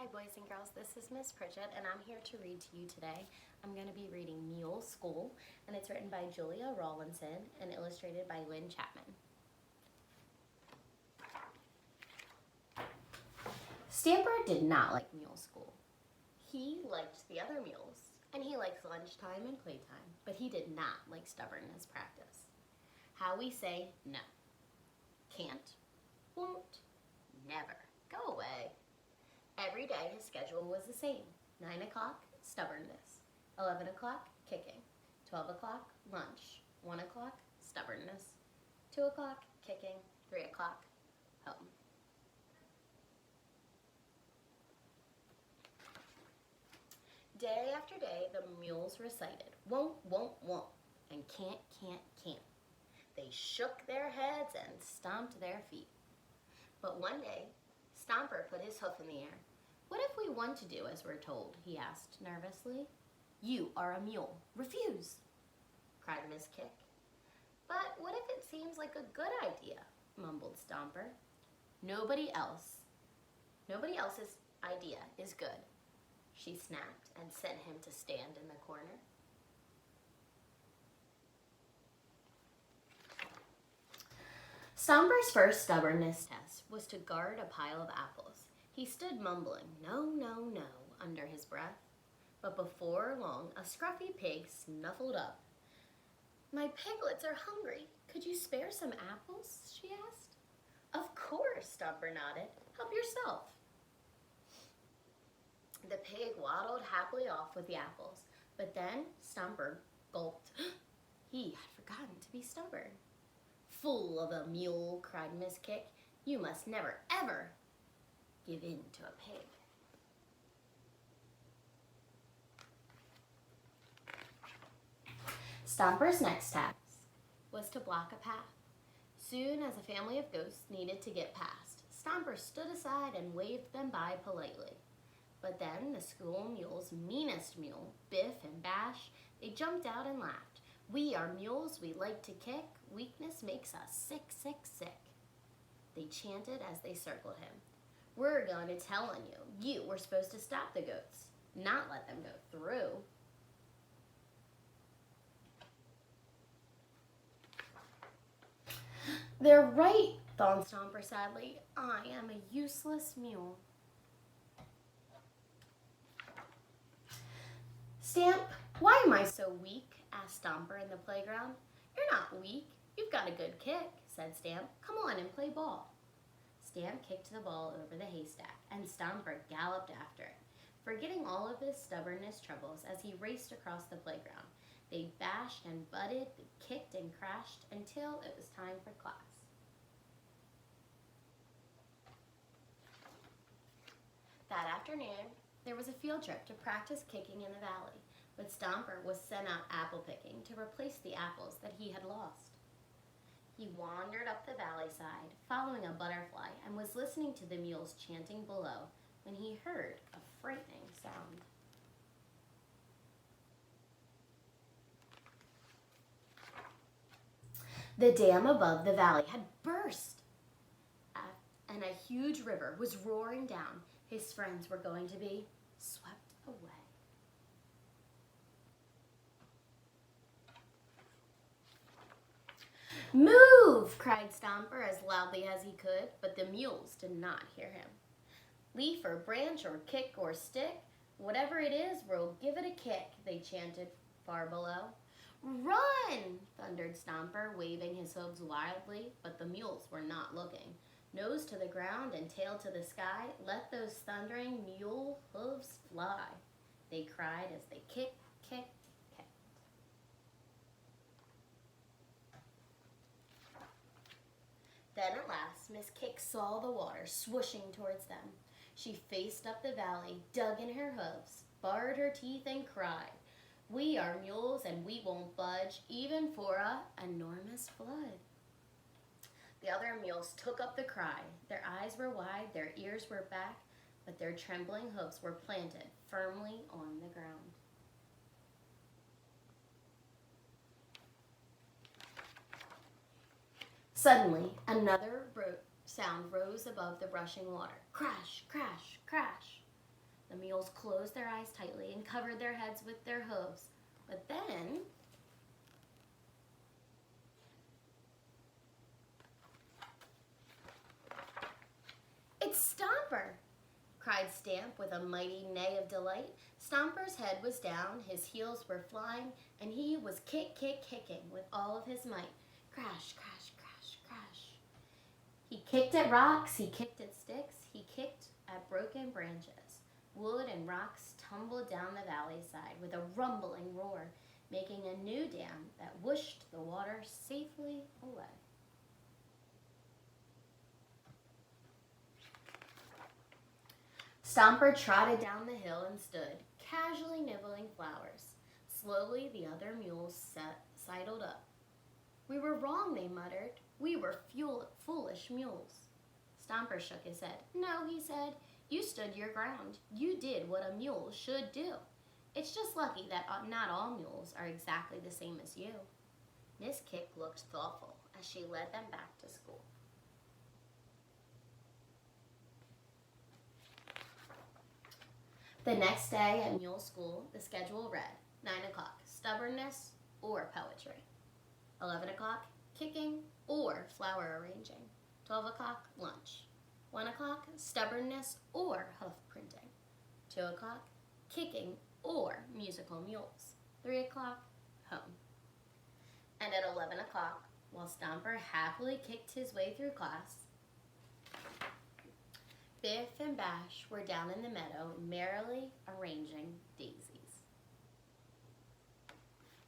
Hi boys and girls, this is Miss Pritchett and I'm here to read to you today. I'm going to be reading Mule School and it's written by Julia Rawlinson and illustrated by Lynn Chapman. Stamper did not like Mule School. He liked the other mules and he liked lunchtime and playtime, but he did not like stubbornness practice. How we say no. Can't, won't, never. Go away. Every day his schedule was the same. 9 o'clock, stubbornness. 11 o'clock, kicking. 12 o'clock, lunch. 1 o'clock, stubbornness. 2 o'clock, kicking. 3 o'clock, home. Day after day, the mules recited, won't, and can't. They shook their heads and stomped their feet. But one day, Stomper put his hoof in the air. What if we want to do as we're told? He asked nervously. You are a mule. Refuse, cried Miss Kick. But what if it seems like a good idea? Mumbled Stomper. Nobody else's idea is good, she snapped and sent him to stand in the corner. Stomper's first stubbornness test was to guard a pile of apples. He stood mumbling, no, under his breath. But before long, a scruffy pig snuffled up. My piglets are hungry. Could you spare some apples? She asked. Of course, Stomper nodded. Help yourself. The pig waddled happily off with the apples, but then Stomper gulped. He had forgotten to be stubborn. Fool of a mule, cried Miss Kick. You must never, ever give in to a pig. Stomper's next task was to block a path. Soon as a family of ghosts needed to get past, Stomper stood aside and waved them by politely. But then the school mule's meanest mule, Biff and Bash, they jumped out and laughed. We are mules, we like to kick. Weakness makes us sick. They chanted as they circled him. We're going to tell on you. You were supposed to stop the goats, not let them go through. They're right, thought Stomper sadly. I am a useless mule. Stamp, why am I so weak? Asked Stomper in the playground. You're not weak. You've got a good kick, said Stamp. Come on and play ball. Stamp kicked the ball over the haystack, and Stomper galloped after it, forgetting all of his stubbornness troubles as he raced across the playground. They bashed and butted, they kicked and crashed until it was time for class. That afternoon, there was a field trip to practice kicking in the valley, but Stomper was sent out apple picking to replace the apples that he had lost. He wandered up the valley side, following a butterfly, and was listening to the mules chanting below when he heard a frightening sound. The dam above the valley had burst, and a huge river was roaring down. His friends were going to be swept away. Move, cried Stomper as loudly as he could, but the mules did not hear him. Leaf or branch or kick or stick, whatever it is, we'll give it a kick, they chanted far below. Run, thundered Stomper, waving his hooves wildly, but the mules were not looking. Nose to the ground and tail to the sky, let those thundering mule hooves fly, they cried as they kicked. Then at last, Miss Kick saw the water swooshing towards them. She faced up the valley, dug in her hooves, bared her teeth, and cried, We are mules and we won't budge, even for a enormous flood. The other mules took up the cry. Their eyes were wide, their ears were back, but their trembling hoofs were planted firmly on the ground. Suddenly, another sound rose above the rushing water. Crash, crash, crash. The mules closed their eyes tightly and covered their heads with their hooves. But then, "It's Stomper!" cried Stamp with a mighty neigh of delight. Stomper's head was down, his heels were flying, and he was kicking with all of his might. Crash, crash, crash, crash. He kicked at rocks, he kicked at sticks, he kicked at broken branches. Wood and rocks tumbled down the valley side with a rumbling roar, making a new dam that whooshed the water safely away. Stomper trotted down the hill and stood, casually nibbling flowers. Slowly the other mules sidled up. "We were wrong," they muttered. "We were foolish mules." Stomper shook his head. "No," he said. "You stood your ground. You did what a mule should do. It's just lucky that not all mules are exactly the same as you." Miss Kick looked thoughtful as she led them back to school. The next day at Mule School, the schedule read: 9 o'clock, stubbornness or poetry. 11 o'clock, kicking or flower arranging. 12 o'clock, lunch. 1 o'clock, stubbornness or hoof printing. 2 o'clock, kicking or musical mules. 3 o'clock, home. And at 11 o'clock, while Stomper happily kicked his way through class, Biff and Bash were down in the meadow merrily arranging daisies.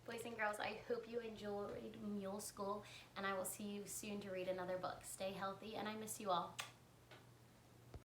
Boys and girls, I hope you enjoyed Mule School, and I will see you soon to read another book. Stay healthy, and I miss you all.